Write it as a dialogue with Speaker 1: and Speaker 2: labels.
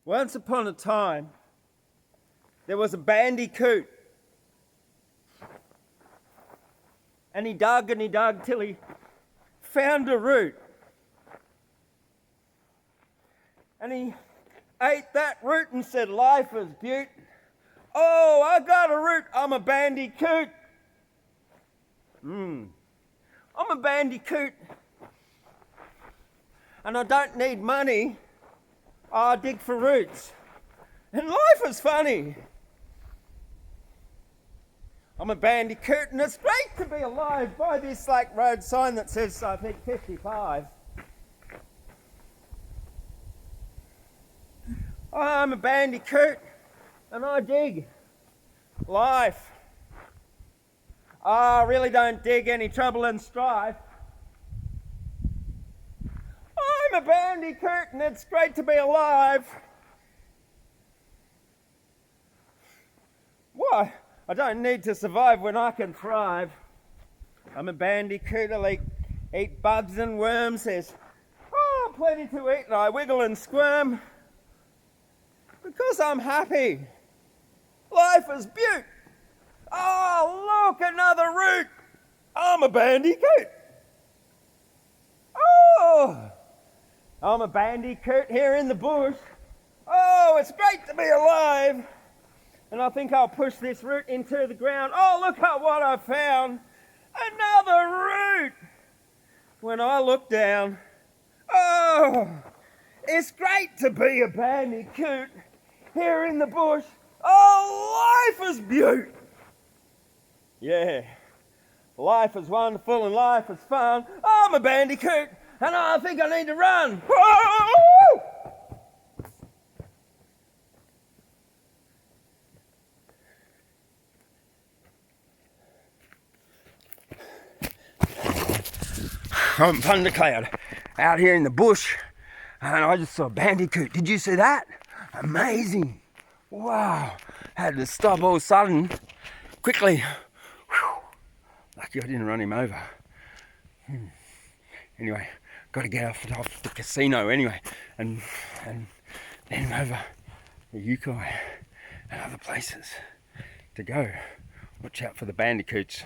Speaker 1: Once upon a time, there was a bandicoot. And he dug till he found a root. And he ate that root and said, "Life is beaut. Oh, I got a root. I'm a bandicoot. I'm a bandicoot. And I don't need money. I dig for roots. And life is funny. I'm a bandicoot, and it's great to be alive by this road sign that says, I think, 55. I'm a bandicoot, and I dig life. I really don't dig any trouble and strife. I'm a bandicoot, and it's great to be alive. Why? I don't need to survive when I can thrive. I'm a bandicoot, I eat bugs and worms. There's plenty to eat, and I wiggle and squirm because I'm happy. Life is beaut. Oh, look, another root. I'm a bandicoot. Oh, I'm a bandicoot here in the bush. Oh, it's great to be alive. And I think I'll push this root into the ground. Oh, look at what I found. Another root. When I look down, oh, it's great to be a bandicoot here in the bush. Oh, life is beaut. Yeah, life is wonderful and life is fun. I'm a bandicoot and I think I need to run. Whoa! I'm Thundercloud out here in the bush and I just saw a bandicoot. Did you see that? Amazing. Wow. Had to stop all of a sudden. Quickly. Whew. Lucky I didn't run him over. Anyway, got to get off the casino anyway and then over the Yukon and other places to go. Watch out for the bandicoots.